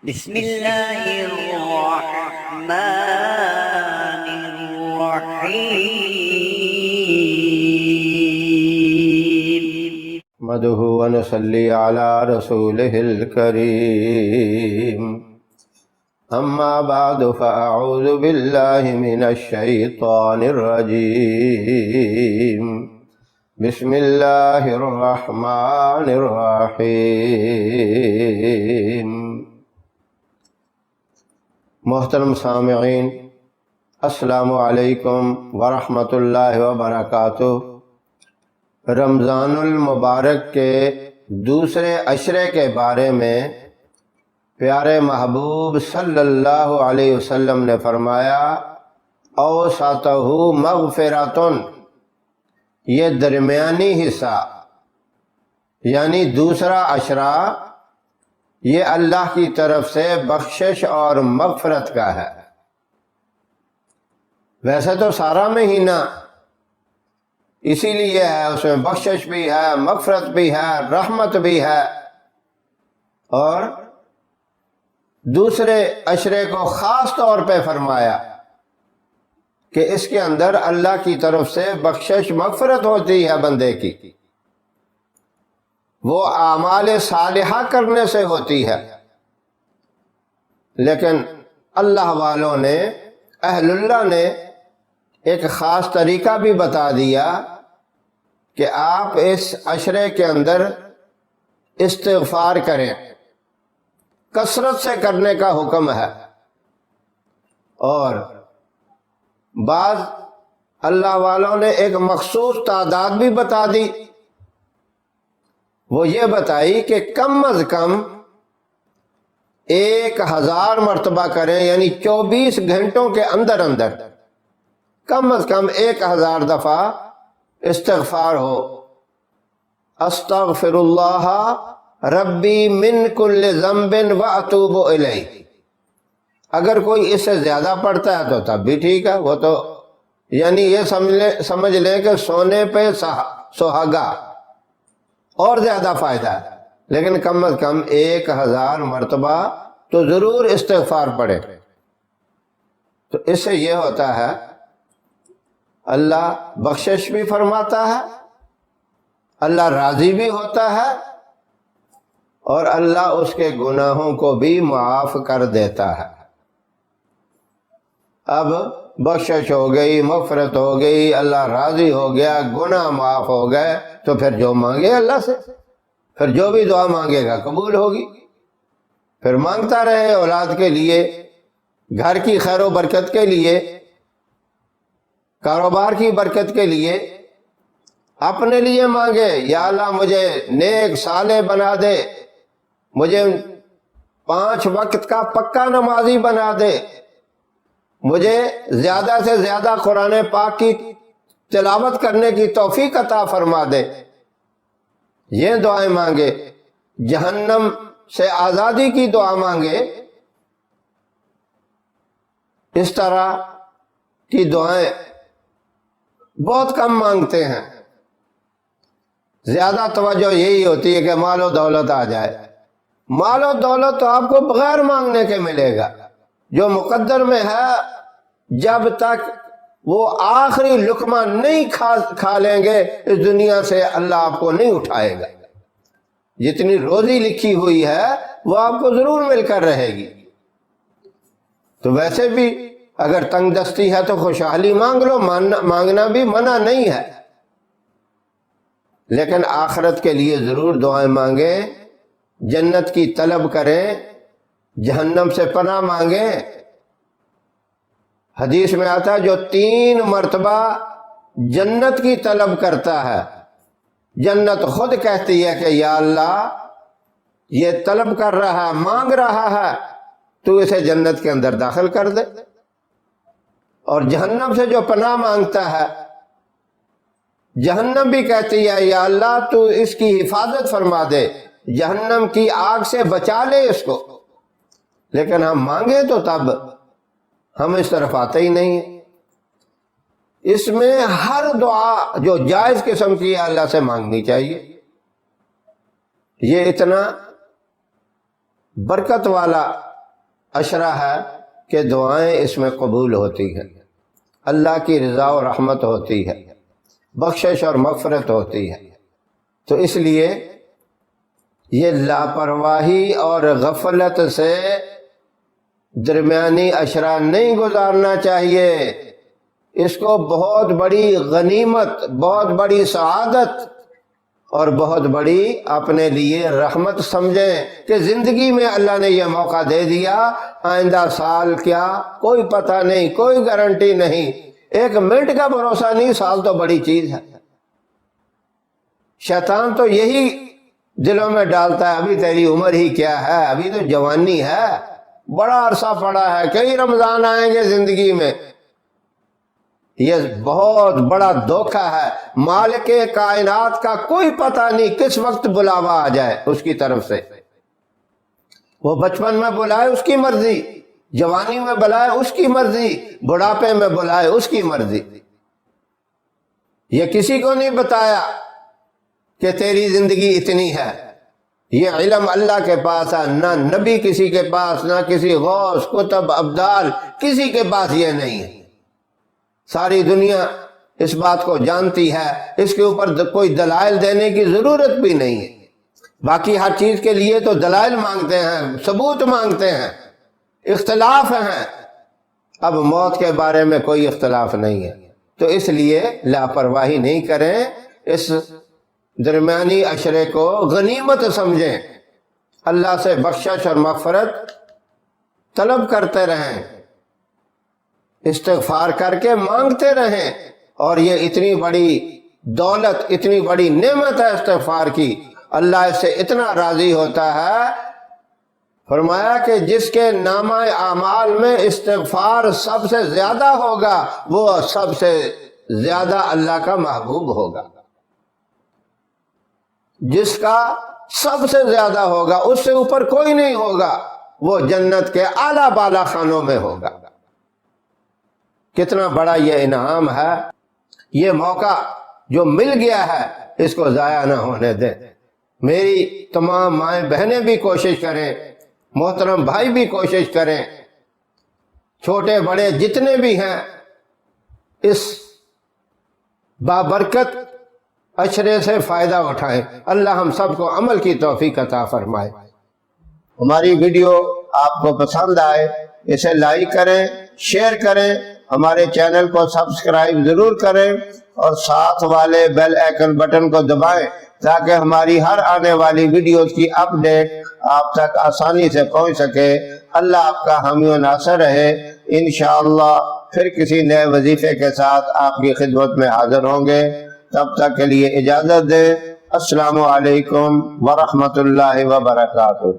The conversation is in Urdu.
بسم اللہ الرحمن الرحیم نحمده ونصلي على رسوله الكريم أما بعد فأعوذ بالله من الشيطان الرجيم بسم الله الرحمن الرحيم محترم سامعین، السلام علیکم ورحمۃ اللہ وبرکاتہ۔ رمضان المبارک کے دوسرے عشرے کے بارے میں پیارے محبوب صلی اللہ علیہ وسلم نے فرمایا اوسطہ مغفرۃ، یہ درمیانی حصہ یعنی دوسرا عشرہ یہ اللہ کی طرف سے بخشش اور مغفرت کا ہے۔ ویسے تو سارا مہینہ اسی لیے ہے، اس میں بخشش بھی ہے، مغفرت بھی ہے، رحمت بھی ہے، اور دوسرے عشرے کو خاص طور پہ فرمایا کہ اس کے اندر اللہ کی طرف سے بخشش مغفرت ہوتی ہے بندے کی، وہ اعمال صالحہ کرنے سے ہوتی ہے۔ لیکن اللہ والوں نے، اہل اللہ نے ایک خاص طریقہ بھی بتا دیا کہ آپ اس عشرے کے اندر استغفار کریں، کثرت سے کرنے کا حکم ہے۔ اور بعض اللہ والوں نے ایک مخصوص تعداد بھی بتا دی، وہ یہ بتائی کہ کم از کم 1000 مرتبہ کریں، یعنی 24 گھنٹوں کے اندر کم از کم 1000 دفعہ استغفار ہو۔ استغفر اللہ ربی من کل ذنب واتوب الیہ۔ اگر کوئی اس سے زیادہ پڑھتا ہے تو تب بھی ٹھیک ہے، وہ تو یعنی یہ سمجھ لیں کہ سونے پہ سہاگا، اور زیادہ فائدہ ہے، لیکن کم از کم 1000 مرتبہ تو ضرور استغفار پڑھے۔ تو اس سے یہ ہوتا ہے اللہ بخشش بھی فرماتا ہے، اللہ راضی بھی ہوتا ہے، اور اللہ اس کے گناہوں کو بھی معاف کر دیتا ہے۔ اب بخشش ہو گئی، مغفرت ہو گئی، اللہ راضی ہو گیا، گناہ معاف ہو گئے، تو پھر جو مانگے اللہ سے، پھر جو بھی دعا مانگے گا قبول ہوگی۔ پھر مانگتا رہے اولاد کے لیے، گھر کی خیر و برکت کے لیے، کاروبار کی برکت کے لیے، اپنے لیے مانگے، یا اللہ مجھے نیک صالح بنا دے، مجھے 5 وقت کا پکا نمازی بنا دے، مجھے زیادہ سے زیادہ قرآن پاک کی تلاوت کرنے کی توفیق عطا فرما دے، یہ دعائیں مانگے۔ جہنم سے آزادی کی دعا مانگے۔ اس طرح کی دعائیں بہت کم مانگتے ہیں، زیادہ توجہ یہی ہوتی ہے کہ مال و دولت آ جائے۔ مال و دولت تو آپ کو بغیر مانگنے کے ملے گا، جو مقدر میں ہے۔ جب تک وہ آخری لقمہ نہیں کھا لیں گے اس دنیا سے، اللہ آپ کو نہیں اٹھائے گا۔ جتنی روزی لکھی ہوئی ہے وہ آپ کو ضرور مل کر رہے گی۔ تو ویسے بھی اگر تنگ دستی ہے تو خوشحالی مانگ لو، مانگنا بھی منع نہیں ہے، لیکن آخرت کے لیے ضرور دعائیں مانگیں، جنت کی طلب کریں، جہنم سے پناہ مانگیں۔ حدیث میں آتا ہے جو 3 مرتبہ جنت کی طلب کرتا ہے، جنت خود کہتی ہے کہ یا اللہ یہ طلب کر رہا ہے، مانگ رہا ہے، تو اسے جنت کے اندر داخل کر دے۔ اور جہنم سے جو پناہ مانگتا ہے، جہنم بھی کہتی ہے یا اللہ تو اس کی حفاظت فرما دے، جہنم کی آگ سے بچا لے اس کو۔ لیکن ہم مانگے تو تب، ہم اس طرف آتے ہی نہیں ہیں۔ اس میں ہر دعا جو جائز قسم کی ہے اللہ سے مانگنی چاہیے۔ یہ اتنا برکت والا عشرہ ہے کہ دعائیں اس میں قبول ہوتی ہیں، اللہ کی رضا و رحمت ہوتی ہے، بخشش اور مغفرت ہوتی ہے۔ تو اس لیے یہ لاپرواہی اور غفلت سے درمیانی عشرہ نہیں گزارنا چاہیے، اس کو بہت بڑی غنیمت، بہت بڑی سعادت اور بہت بڑی اپنے لیے رحمت سمجھیں کہ زندگی میں اللہ نے یہ موقع دے دیا، آئندہ سال کیا کوئی پتہ نہیں، کوئی گارنٹی نہیں، ایک منٹ کا بھروسہ نہیں، سال تو بڑی چیز ہے۔ شیطان تو یہی دلوں میں ڈالتا ہے، ابھی تیری عمر ہی کیا ہے، ابھی تو جوانی ہے، بڑا عرصہ پڑا ہے، کئی رمضان آئیں گے زندگی میں۔ یہ بہت بڑا دھوکہ ہے، مالک کائنات کا کوئی پتہ نہیں کس وقت بلاوا آ جائے اس کی طرف سے۔ وہ بچپن میں بلائے اس کی مرضی، جوانی میں بلائے اس کی مرضی، بڑھاپے میں بلائے اس کی مرضی۔ یہ کسی کو نہیں بتایا کہ تیری زندگی اتنی ہے، یہ علم اللہ کے پاس ہے، نہ نبی کسی کے پاس، نہ کسی غوث کتب ابدال کسی کے پاس یہ نہیں ہے۔ ساری دنیا اس بات کو جانتی ہے، اس کے اوپر کوئی دلائل دینے کی ضرورت بھی نہیں ہے۔ باقی ہر چیز کے لیے تو دلائل مانگتے ہیں، ثبوت مانگتے ہیں، اختلاف ہیں، اب موت کے بارے میں کوئی اختلاف نہیں ہے۔ تو اس لیے لاپرواہی نہیں کریں، اس درمیانی عشرے کو غنیمت سمجھیں، اللہ سے بخشش اور مغفرت طلب کرتے رہیں، استغفار کر کے مانگتے رہیں، اور یہ اتنی بڑی دولت، اتنی بڑی نعمت ہے استغفار کی، اللہ اس سے اتنا راضی ہوتا ہے، فرمایا کہ جس کے نامہ اعمال میں استغفار سب سے زیادہ ہوگا وہ سب سے زیادہ اللہ کا محبوب ہوگا، جس کا سب سے زیادہ ہوگا، اس سے اوپر کوئی نہیں ہوگا، وہ جنت کے اعلیٰ بالا خانوں میں ہوگا۔ کتنا بڑا یہ انعام ہے، یہ موقع جو مل گیا ہے اس کو ضائع نہ ہونے دیں۔ میری تمام مائیں بہنیں بھی کوشش کریں، محترم بھائی بھی کوشش کریں، چھوٹے بڑے جتنے بھی ہیں اس بابرکت عشرے سے فائدہ اٹھائیں۔ اللہ ہم سب کو عمل کی توفیق عطا فرمائے۔ ہماری ویڈیو آپ کو پسند آئے اسے لائک کریں، شیئر کریں، ہمارے چینل کو سبسکرائب ضرور کریں اور ساتھ والے بیل آئیکن بٹن کو دبائیں تاکہ ہماری ہر آنے والی ویڈیوز کی اپڈیٹ آپ تک آسانی سے پہنچ سکے۔ اللہ آپ کا حامی و ناصر رہے۔ انشاءاللہ پھر کسی نئے وظیفے کے ساتھ آپ کی خدمت میں حاضر ہوں گے، تب تک کے لیے اجازت دیں۔ السلام علیکم ورحمۃ اللہ وبرکاتہ۔